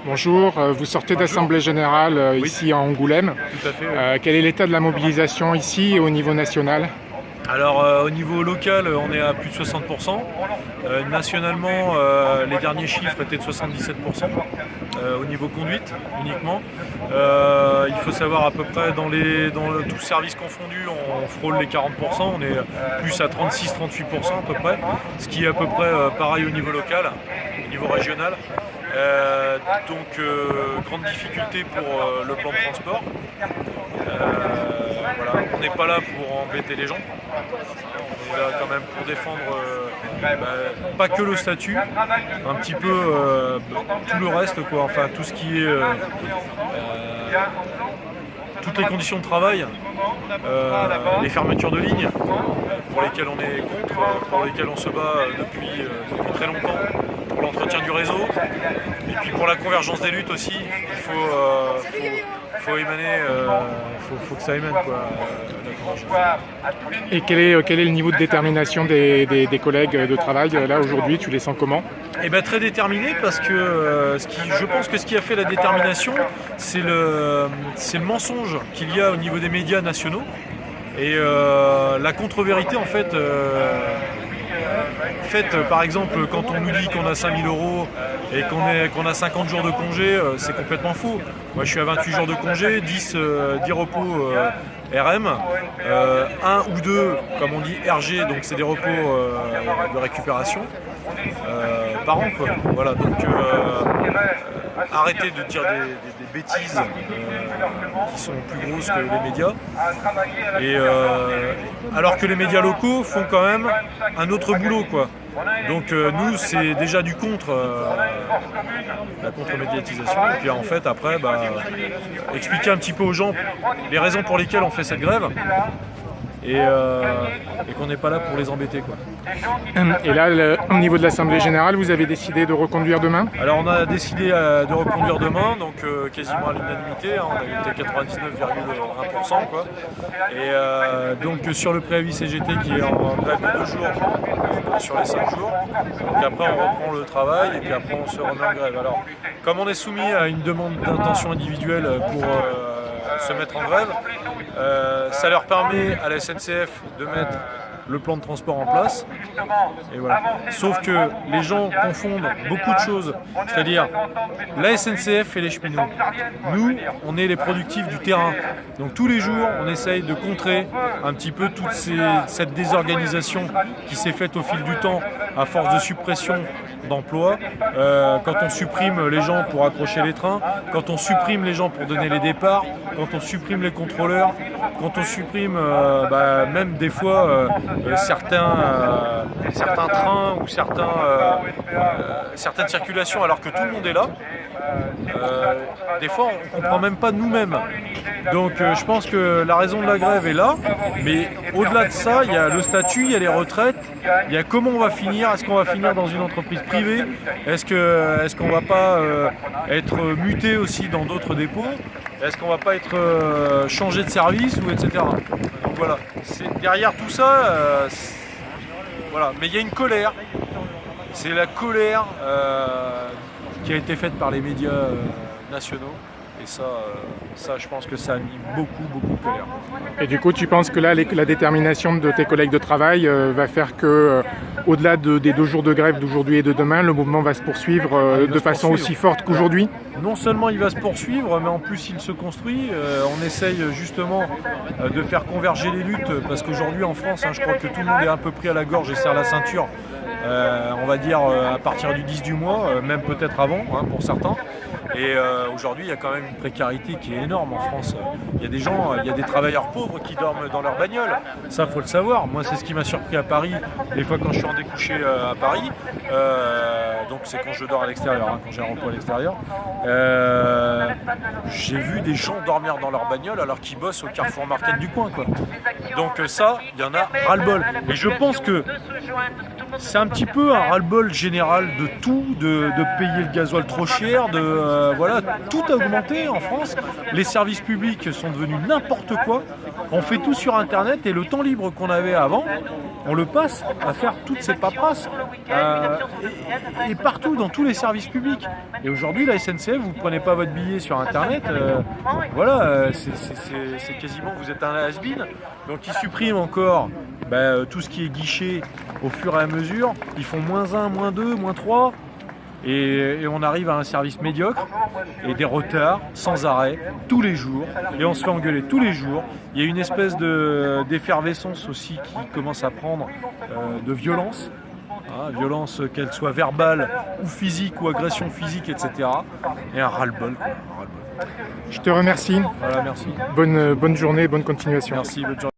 Bonjour, vous sortez d'Assemblée Générale Oui. ici à Angoulême. Tout à fait. Oui. Quel est l'état de la mobilisation ici et au niveau national? Alors au niveau local, on est à plus de 60%. Nationalement, les derniers chiffres étaient de 77% au niveau conduite uniquement. Il faut savoir à peu près tous services confondus, on frôle les 40%, on est plus à 36-38% à peu près, ce qui est à peu près pareil au niveau local, au niveau régional. Grande difficulté pour le plan de transport. Voilà. On n'est pas là pour embêter les gens, on est là quand même pour défendre pas que le statut, un petit peu tout le reste, quoi. Enfin tout ce qui est toutes les conditions de travail, les fermetures de lignes pour lesquelles on est contre, pour lesquelles on se bat depuis très longtemps, pour l'entretien du réseau, et puis pour la convergence des luttes aussi. Il faut émaner, faut que ça émane, quoi, la convergence. Et quel est le niveau de détermination des collègues de travail là aujourd'hui? Tu les sens comment? Eh ben, très déterminé, parce que je pense que ce qui a fait la détermination, c'est le mensonge qu'il y a au niveau des médias nationaux et la contre-vérité en fait. Par exemple, quand on nous dit qu'on a 5 000 € et qu'on a 50 jours de congé, c'est complètement faux. Moi je suis à 28 jours de congé, 10 repos RM, 1 ou 2 comme on dit RG, donc c'est des repos de récupération par an, quoi. Voilà, donc arrêtez de dire des bêtises qui sont plus grosses que les médias. Et alors que les médias locaux font quand même un autre boulot, quoi. Donc nous c'est déjà du la contre-médiatisation, et puis en fait après expliquer un petit peu aux gens les raisons pour lesquelles on fait cette grève et qu'on n'est pas là pour les embêter, quoi. Et là, au niveau de l'Assemblée Générale, vous avez décidé de reconduire demain? Alors on a décidé de reconduire demain, donc quasiment à l'unanimité, hein, on a été à 99,1%, quoi. Et donc sur le préavis CGT qui est en grève de 2 jours sur les 5 jours. Donc après on reprend le travail et puis après on se remet en grève. Alors comme on est soumis à une demande d'intention individuelle pour se mettre en grève, ça leur permet à la SNCF de mettre le plan de transport en place, et voilà. Sauf que les gens confondent beaucoup de choses, c'est-à-dire la SNCF et les cheminots. Nous, on est les productifs du terrain, donc tous les jours on essaye de contrer un petit peu cette désorganisation qui s'est faite au fil du temps à force de suppression d'emplois, quand on supprime les gens pour accrocher les trains, quand on supprime les gens pour donner les départs, quand on supprime les contrôleurs, quand on supprime même des fois certains trains ou certaines circulations alors que tout le monde est là. Des fois on ne comprend même pas nous-mêmes. Donc je pense que la raison de la grève est là, mais au-delà de ça, il y a le statut, il y a les retraites, il y a comment on va finir. Est-ce qu'on va finir dans une entreprise privée? Est-ce qu'on va pas être muté aussi dans d'autres dépôts? Est-ce qu'on va pas être changé de service, ou etc. Donc voilà, derrière tout ça, voilà. Mais il y a une colère, c'est la colère qui a été faite par les médias nationaux. Et ça, je pense que ça a mis beaucoup de colère. Et du coup, tu penses que là, la détermination de tes collègues de travail va faire que, au-delà des 2 jours de grève d'aujourd'hui et de demain, le mouvement va se poursuivre de façon aussi forte qu'aujourd'hui? Non seulement il va se poursuivre, mais en plus il se construit. On essaye justement de faire converger les luttes, parce qu'aujourd'hui en France, je crois que tout le monde est un peu pris à la gorge et serre la ceinture. On va dire à partir du 10 du mois, même peut-être avant, pour certains. Et aujourd'hui, il y a quand même une précarité qui est énorme en France. Il y a des gens, il y a des travailleurs pauvres qui dorment dans leur bagnole. Ça, faut le savoir. Moi, c'est ce qui m'a surpris à Paris, des fois quand je suis en découché à Paris. Donc c'est quand je dors à l'extérieur, quand j'ai un repos à l'extérieur. J'ai vu des gens dormir dans leur bagnole alors qu'ils bossent au Carrefour Market du coin, quoi. Donc ça, il y en a ras-le-bol. Et je pense que c'est un petit petit peu un ras-le-bol général de tout, de payer le gasoil trop cher, voilà, tout a augmenté en France. Les services publics sont devenus n'importe quoi. On fait tout sur Internet et le temps libre qu'on avait avant, on le passe à faire toutes ces paperasses et partout dans tous les services publics. Et aujourd'hui, la SNCF, vous ne prenez pas votre billet sur Internet, voilà, c'est quasiment, vous êtes un has-been. Donc ils suppriment encore tout ce qui est guichet au fur et à mesure. Ils font -1, -2, -3. Et on arrive à un service médiocre et des retards sans arrêt tous les jours, et on se fait engueuler tous les jours. Il y a une espèce d'effervescence aussi qui commence à prendre, de violence, violence qu'elle soit verbale ou physique ou agression physique, etc. Et un ras-le-bol. Je te remercie. Voilà, merci. Bonne journée, bonne continuation. Merci, bonne journée.